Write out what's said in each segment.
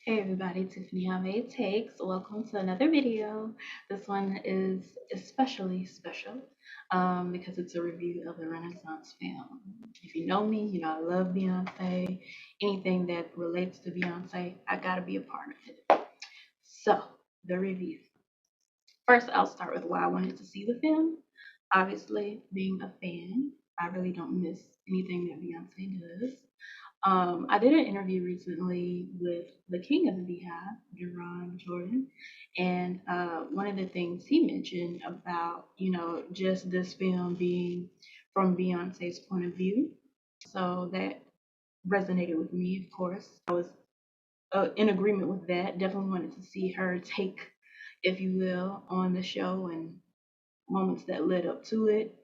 Hey everybody, Tiffany Avaye Takes. Welcome to another video. This one is especially special because it's a review of a Renaissance film. If you know me, you know I love Beyonce. Anything that relates to Beyonce, I gotta be a part of it. So, the review. First, I'll start with why I wanted to see the film. Obviously, being a fan, I really don't miss anything that Beyonce does. I did an interview recently with the king of the Beehive, Jerron Jordan, and one of the things he mentioned about, just this film being from Beyonce's point of view. So that resonated with me, of course. I was in agreement with that. Definitely wanted to see her take, if you will, on the show and moments that led up to it,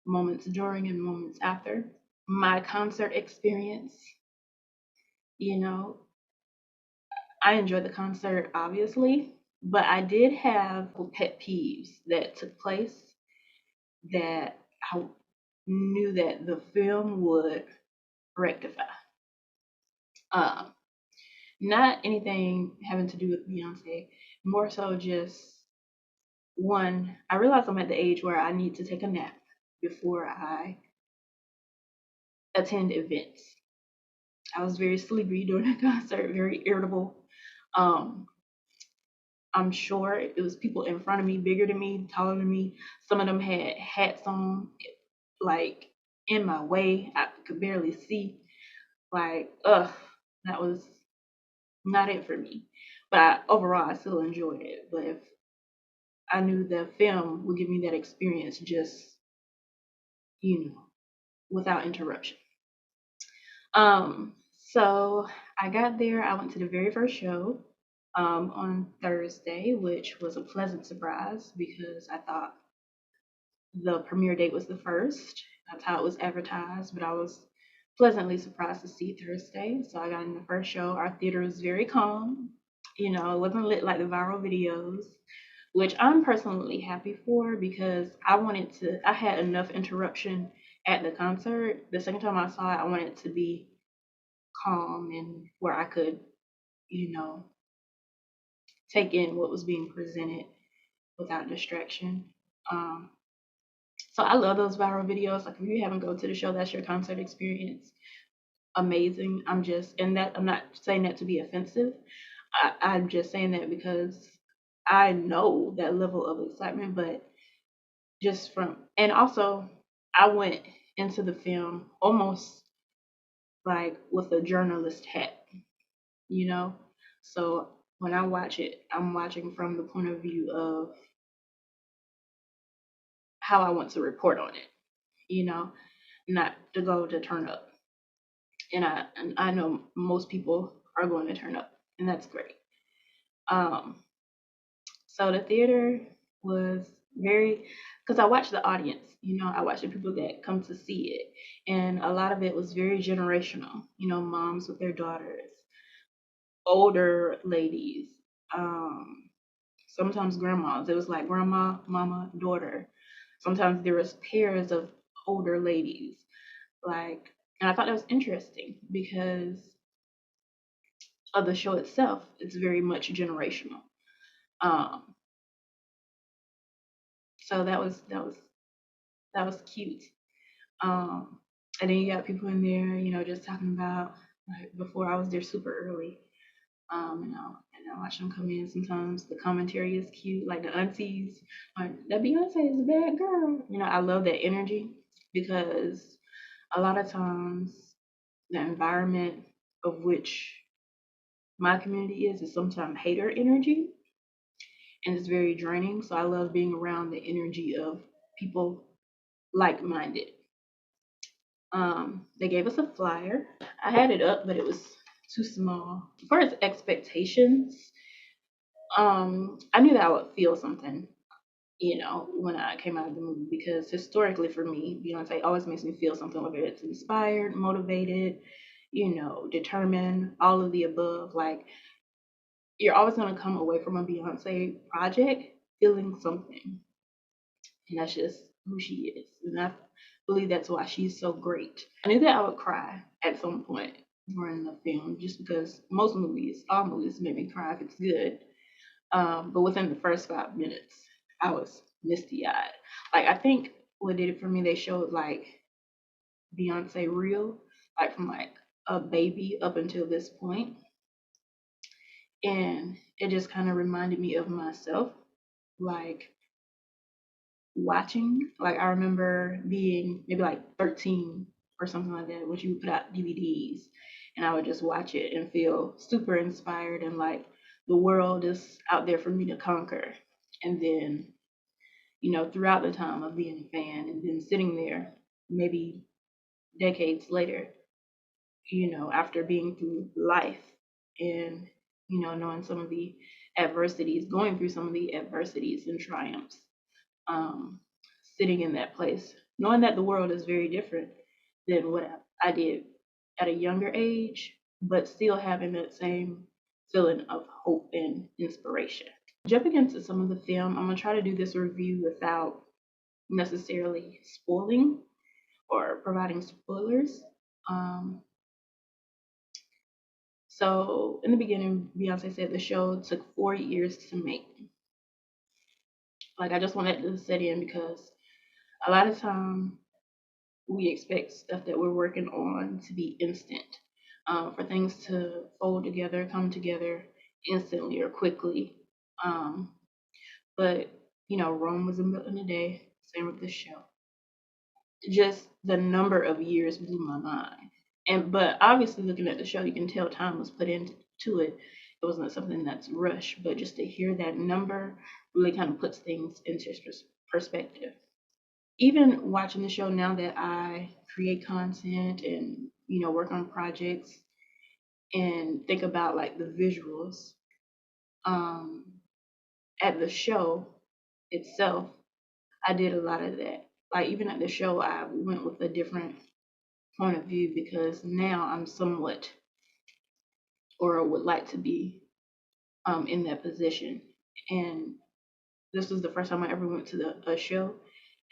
moments during and moments after. My concert experience, you know, I enjoyed the concert, obviously, but I did have pet peeves that took place that I knew that the film would rectify. Um, Not anything having to do with Beyonce, more so just one, I realize I'm at the age where I need to take a nap before I attend events. I was very sleepy during the concert, very irritable. Um, I'm sure it was people in front of me, bigger than me, taller than me. Some of them had hats on, like in my way. I could barely see. Like, that was not it for me. But overall, I still enjoyed it. But if I knew the film would give me that experience just, you know, without interruption. So I got there. I went to the very first show on Thursday, which was a pleasant surprise because I thought the premiere date was the first. That's how it was advertised, but I was pleasantly surprised to see Thursday. So I got in the first show. Our theater was very calm. It wasn't lit like the viral videos, which I'm personally happy for because I had enough interruption at the concert. The second time I saw it, I wanted it to be calm and where I could, you know, take in what was being presented without distraction. Um, So I love those viral videos. Like if you haven't go to the show, that's your concert experience. Amazing. I'm not saying that to be offensive. I'm just saying that because I know that level of excitement, but and also I went into the film almost like with a journalist hat, you know? So when I watch it, I'm watching from the point of view of how I want to report on it, you know, not to go to turn up. And I know most people are going to turn up, and that's great. Um, so the theater was very because I watched the audience. I watched the people that come to see it, and a lot of it was very generational. Moms with their daughters, older ladies, um, sometimes grandmas. It was like grandma, mama, daughter. Sometimes there was pairs of older ladies, like, and I thought that was interesting because of the show itself is very much generational. Um, so that was cute. Um, and then you got people in there, just talking about like before I was there super early. And I watch them come in. Sometimes the commentary is cute, like the aunties, like that Beyonce is a bad girl. I love that energy because a lot of times the environment of which my community is sometimes hater energy and it's very draining. So I love being around the energy of people like minded. They gave us a flyer. I had it up, but it was too small. For its expectations, I knew that I would feel something, when I came out of the movie because historically for me, Beyonce always makes me feel something, whether it's inspired, motivated, determined, all of the above. Like you're always gonna come away from a Beyonce project feeling something. And that's just who she is. And I believe that's why she's so great. I knew that I would cry at some point during the film, just because most movies, all movies, make me cry if it's good. But within the first 5 minutes, I was misty eyed. Like I think what did it for me, they showed like Beyonce real, like from like a baby up until this point, and it just kind of reminded me of myself, like watching. Like I remember being maybe like 13 or something like that when she would put out DVDs, and I would just watch it and feel super inspired and like the world is out there for me to conquer. And then, throughout the time of being a fan and then sitting there maybe decades later, after being through life and, knowing some of the adversities, going through some of the adversities and triumphs, um, sitting in that place, knowing that the world is very different than what I did at a younger age, but still having that same feeling of hope and inspiration. Jumping into some of the film, I'm gonna try to do this review without necessarily spoiling or providing spoilers. Um, so in the beginning, Beyonce said the show took 4 years to make. Like I just wanted to set in because a lot of time we expect stuff that we're working on to be instant, for things to fold together, come together instantly or quickly. Um, but Rome wasn't built in a day. Same with this show. Just the number of years blew my mind. But obviously, looking at the show, you can tell time was put into it. It wasn't something that's rushed, but just to hear that number really kind of puts things into perspective. Even watching the show now that I create content and work on projects and think about like the visuals, um, at the show itself, I did a lot of that. Like even at the show, I went with a different point of view because now I'm somewhat, or would like to be, in that position. And this was the first time I ever went to a show,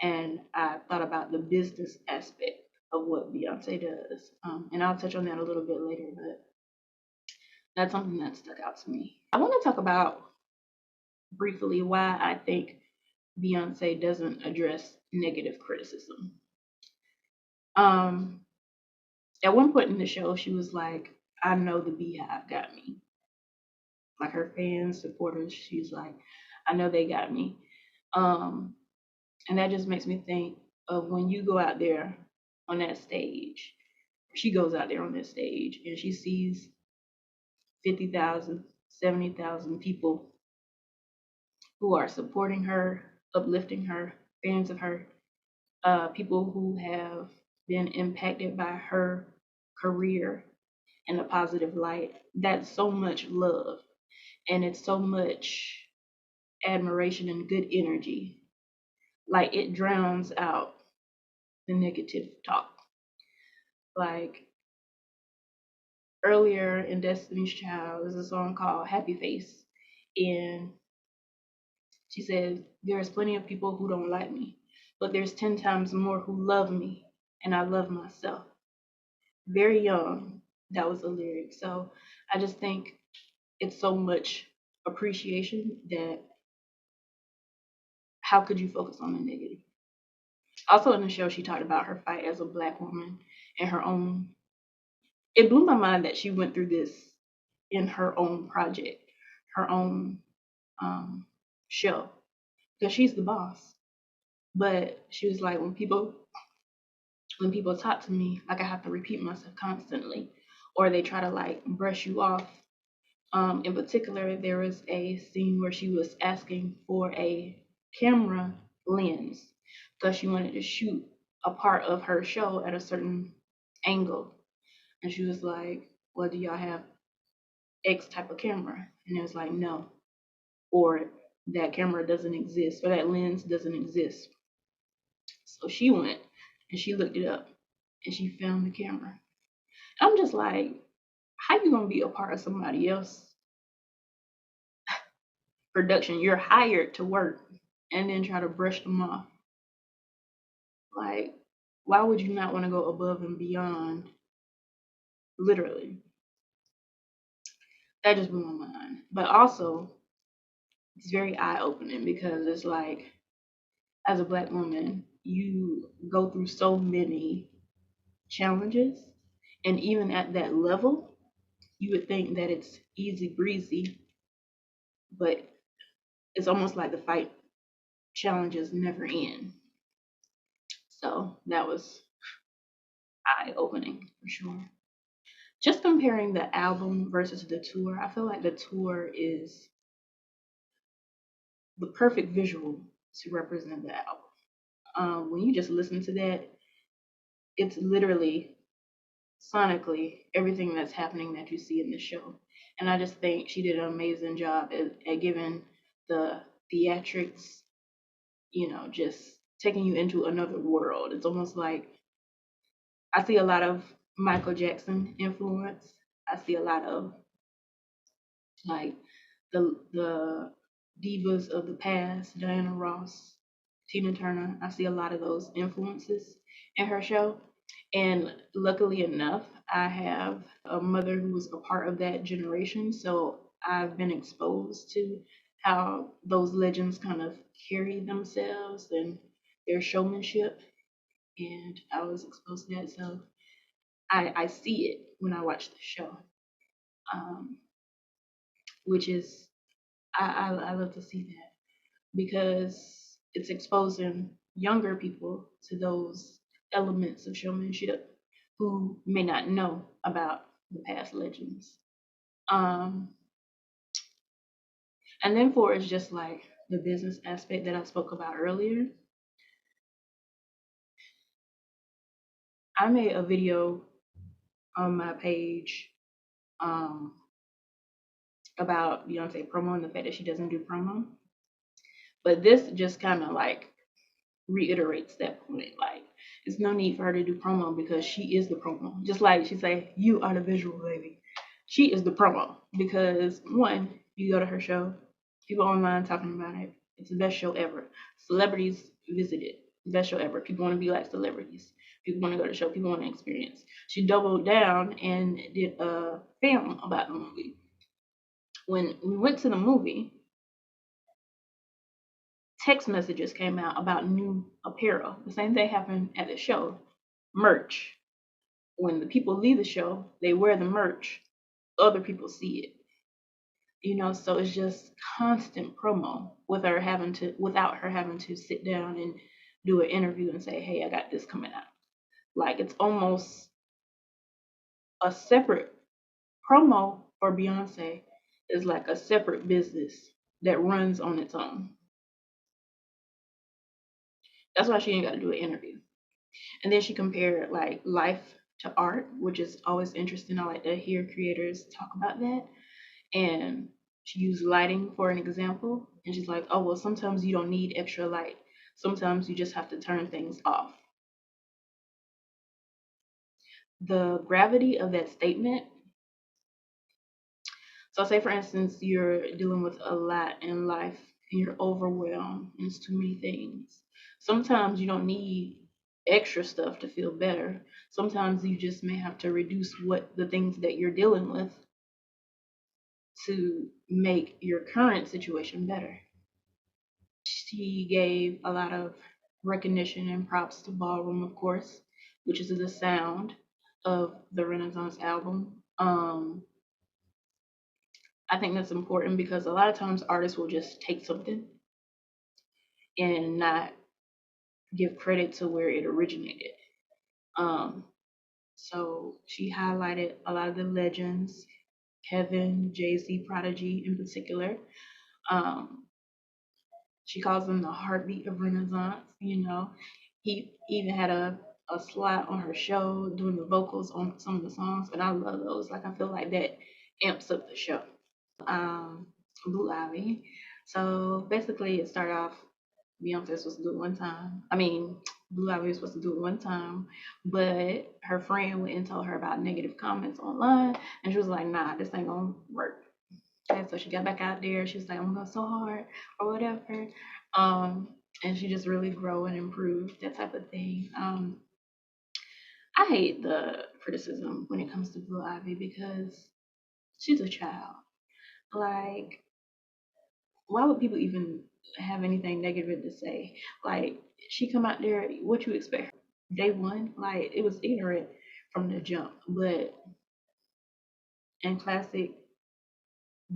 and I thought about the business aspect of what Beyonce does. And I'll touch on that a little bit later, but that's something that stuck out to me. I want to talk about briefly why I think Beyonce doesn't address negative criticism. Um, at one point in the show, she was like, "I know the Beehive got me." Like her fans, supporters, she's like, "I know they got me." Um, and that just makes me think of when you go out there on that stage. She goes out there on that stage and she sees 50,000, 70,000 people who are supporting her, uplifting her, fans of her, people who have been impacted by her career in a positive light. That's so much love and it's so much admiration and good energy. Like it drowns out the negative talk. Like earlier in Destiny's Child, there's a song called Happy Face, and she says, "There's plenty of people who don't like me, but there's 10 times more who love me, and I love myself." Very young, that was the lyric. So I just think it's so much appreciation that how could you focus on the negative? Also in the show, she talked about her fight as a black woman and her own. It blew my mind that she went through this in her own project, her own, um, show, because she's the boss. But she was like, when people talk to me, like I have to repeat myself constantly, or they try to like brush you off. In particular, there was a scene where she was asking for a camera lens because she wanted to shoot a part of her show at a certain angle. And she was like, "Well, do y'all have X type of camera?" And it was like, "No," or "That camera doesn't exist," or "That lens doesn't exist." So she went and she looked it up and she found the camera. I'm just like, how you gonna be a part of somebody else production? You're hired to work and then try to brush them off. Like, why would you not want to go above and beyond literally. That just blew my mind. But also, it's very eye opening because it's like, as a black woman, you go through so many challenges, and even at that level, you would think that it's easy breezy, but it's almost like the fight challenges never end. So that was eye opening for sure. Just comparing the album versus the tour, I feel like the tour is the perfect visual to represent the album. When you just listen to that, it's literally sonically everything that's happening that you see in the show. And I just think she did an amazing job at giving the theatrics, just taking you into another world. It's almost like I see a lot of Michael Jackson influence. I see a lot of like the divas of the past, Diana Ross, Tina Turner. I see a lot of those influences in her show. And luckily enough, I have a mother who was a part of that generation. So I've been exposed to how those legends kind of carry themselves and their showmanship. And I was exposed to that. So I see it when I watch the show, um, which is, I love to see that because it's exposing younger people to those elements of showmanship who may not know about the past legends. Um, and then for it's just like the business aspect that I spoke about earlier. I made a video on my page um, about Beyonce promo and the fact that she doesn't do promo. But this just kind of like reiterates that point. Like, it's no need for her to do promo because she is the promo. Just like she say, "You are the visual lady." She is the promo because one, you go to her show, people online talking about it. It's the best show ever. Celebrities visit it. Best show ever. People want to be like celebrities. People want to go to the show. People want to experience. She doubled down and did a film about the movie. When we went to the movie, text messages came out about new apparel. The same thing happened at the show. Merch. When the people leave the show, they wear the merch. Other people see it. So it's just constant promo without her having to sit down and do an interview and say, "Hey, I got this coming out." Like, it's almost a separate promo for Beyonce is like a separate business that runs on its own. That's why she ain't got to do an interview. And then she compared like life to art, which is always interesting. I like to hear creators talk about that. And she used lighting for an example. And she's like, "Oh, well, sometimes you don't need extra light. Sometimes you just have to turn things off." The gravity of that statement. So, say for instance, you're dealing with a lot in life and you're overwhelmed and it's too many things. Sometimes you don't need extra stuff to feel better. Sometimes you just may have to reduce what the things that you're dealing with to make your current situation better. She gave a lot of recognition and props to Ballroom, of course, which is the sound of the Renaissance album. I think that's important because a lot of times artists will just take something and not give credit to where it originated. Um, so she highlighted a lot of the legends, Kevin, Jay-Z, Prodigy in particular. Um, she calls them the heartbeat of Renaissance. He even had a slot on her show doing the vocals on some of the songs, and I love those. Like, I feel like that amps up the show. um, Blue Ivy. So basically, it started off Beyonce was supposed to do it one time. I mean, Blue Ivy was supposed to do it one time, but her friend went and told her about negative comments online, and she was like, "Nah, this ain't gonna work." And so she got back out there. She was like, "I'm going so hard," or whatever. And she just really grow and improve, that type of thing. I hate the criticism when it comes to Blue Ivy because she's a child. Like, why would people even have anything negative to say? Like, she come out there, what you expect? Day one, like it was ignorant from the jump. But in classic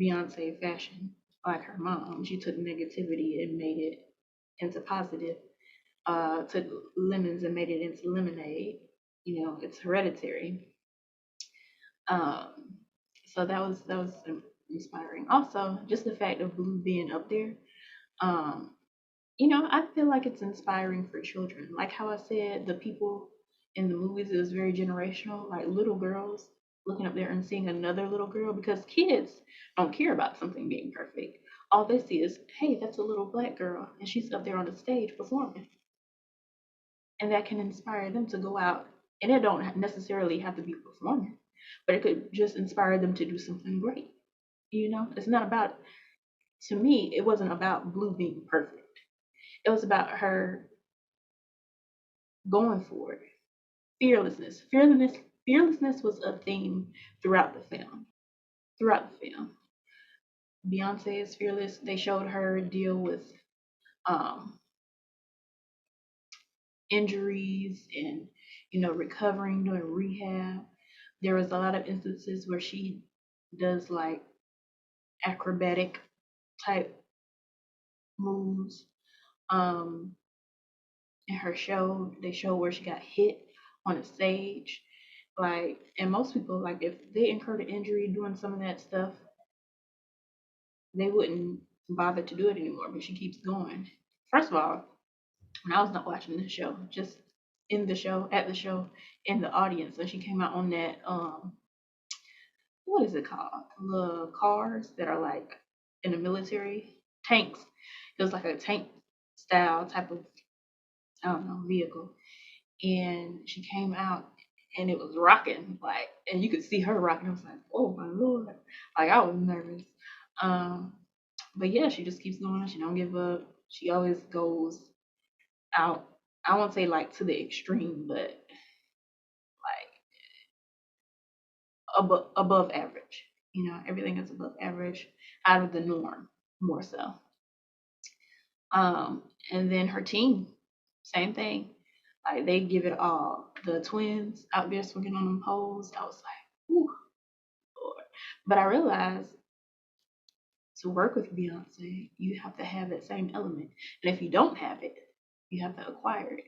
Beyonce fashion, like her mom, she took negativity and made it into positive. Took lemons and made it into lemonade. You know, it's hereditary. Um, so that was inspiring. Also, just the fact of Blue being up there. Um, you know, I feel like it's inspiring for children. Like how I said, the people in the movies, it was very generational. Like little girls looking up there and seeing another little girl, because kids don't care about something being perfect. All they see is, hey, that's a little black girl, and she's up there on the stage performing, and that can inspire them to go out. And it don't necessarily have to be performing, but it could just inspire them to do something great. You know, it's not about, to me, it wasn't about Blue being perfect. It was about her going for it. Fearlessness was a theme throughout the film. Throughout the film, Beyonce is fearless. They showed her deal with um, injuries and, you know, recovering, doing rehab. There was a lot of instances where she does like acrobatic type moves. Um, in her show, they show where she got hit on a stage. Like, and most people, like, if they incurred an injury doing some of that stuff, they wouldn't bother to do it anymore. But she keeps going. First of all, when I was not watching the show, just in the show, at the show, in the audience, and she came out on that what is it called? The cars that are like in the military tanks. It was like a tank style type of, I don't know, vehicle. And she came out and it was rocking, like, and you could see her rocking. I was like, oh my lord, like I was nervous. Um, but yeah, she just keeps going. She don't give up. She always goes out. I won't say like to the extreme, but like above average. You know, everything is above average, out of the norm, more so. Um, and then her team, same thing. Like they give it all. The twins out there swinging on them poles. I was like, ooh, Lord. But I realized to work with Beyonce, you have to have that same element. And if you don't have it, you have to acquire it.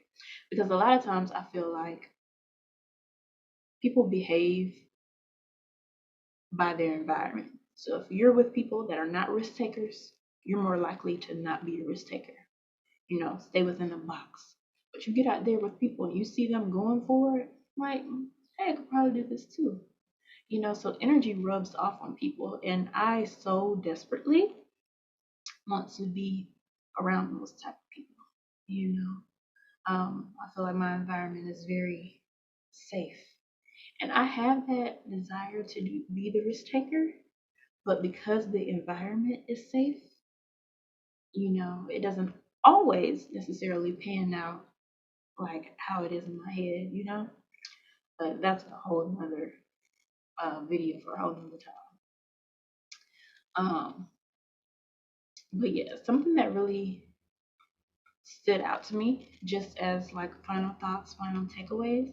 Because a lot of times I feel like people behave by their environment. So if you're with people that are not risk takers, you're more likely to not be a risk taker. You know, stay within the box. But you get out there with people and you see them going for it, like, hey, I could probably do this too. You know, so energy rubs off on people, and I so desperately want to be around those type of people. You know, I feel like my environment is very safe, and I have that desire to be the risk taker, but because the environment is safe, you know, it doesn't always necessarily pan out like how it is in my head, you know. But that's a whole nother video for a whole nother time. But yeah, something that really stood out to me, just as like final thoughts, final takeaways.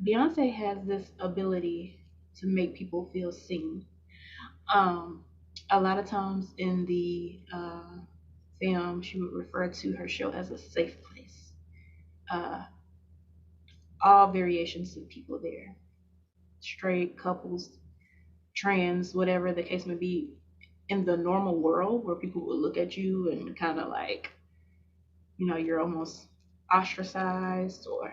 Beyonce has this ability to make people feel seen. Um, a lot of times in the film, she would refer to her show as a safe place. Uh, all variations of people there, straight couples, trans, whatever the case may be, in the normal world where people would look at you and kind of like, you know, you're almost ostracized or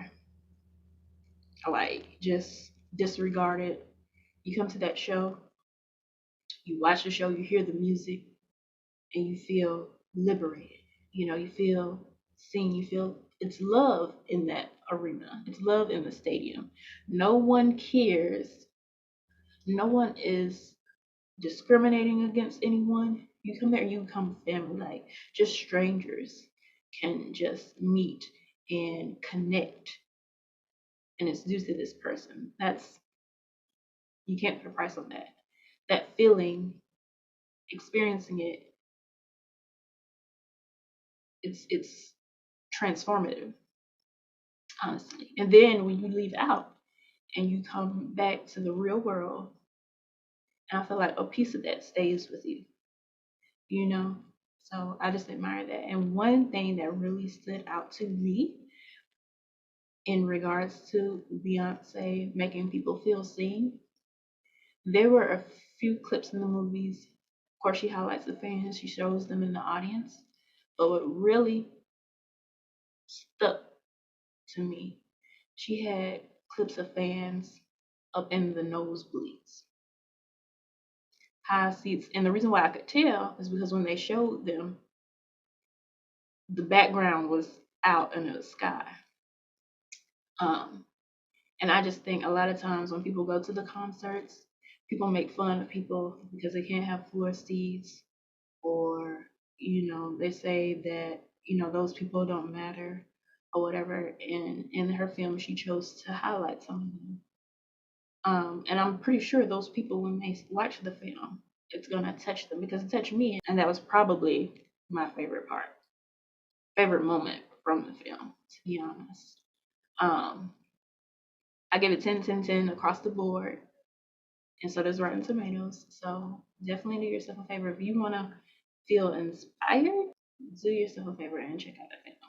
like just disregarded. You come to that show, you watch the show, you hear the music, and you feel liberated. You know, you feel seen, you feel it's love in that arena, it's love in the stadium. No one cares, no one is discriminating against anyone. You come there, you become family. Like just strangers can just meet and connect and it's due to this person. That's, you can't put a price on that. That feeling, experiencing it, it's transformative, honestly. And then when you leave out and you come back to the real world, and I feel like a piece of that stays with you, you know? So I just admire that. And one thing that really stood out to me in regards to Beyonce making people feel seen, there were a few clips in the movies. Of course, she highlights the fans, she shows them in the audience. But what really stuck to me, she had clips of fans up in the nosebleeds, high seats. And the reason why I could tell is because when they showed them, the background was out in the sky. Um, and I just think a lot of times when people go to the concerts, people make fun of people because they can't have floor seats, or they say that those people don't matter or whatever. And in her film, she chose to highlight some of them. And I'm pretty sure those people, when they watch the film, it's gonna touch them because it touched me, and that was probably my favorite moment from the film, to be honest. Um, I give it 10, 10, 10 across the board, and so does Rotten Tomatoes. So definitely do yourself a favor if you want to feel inspired. Do yourself a favor and check out the film.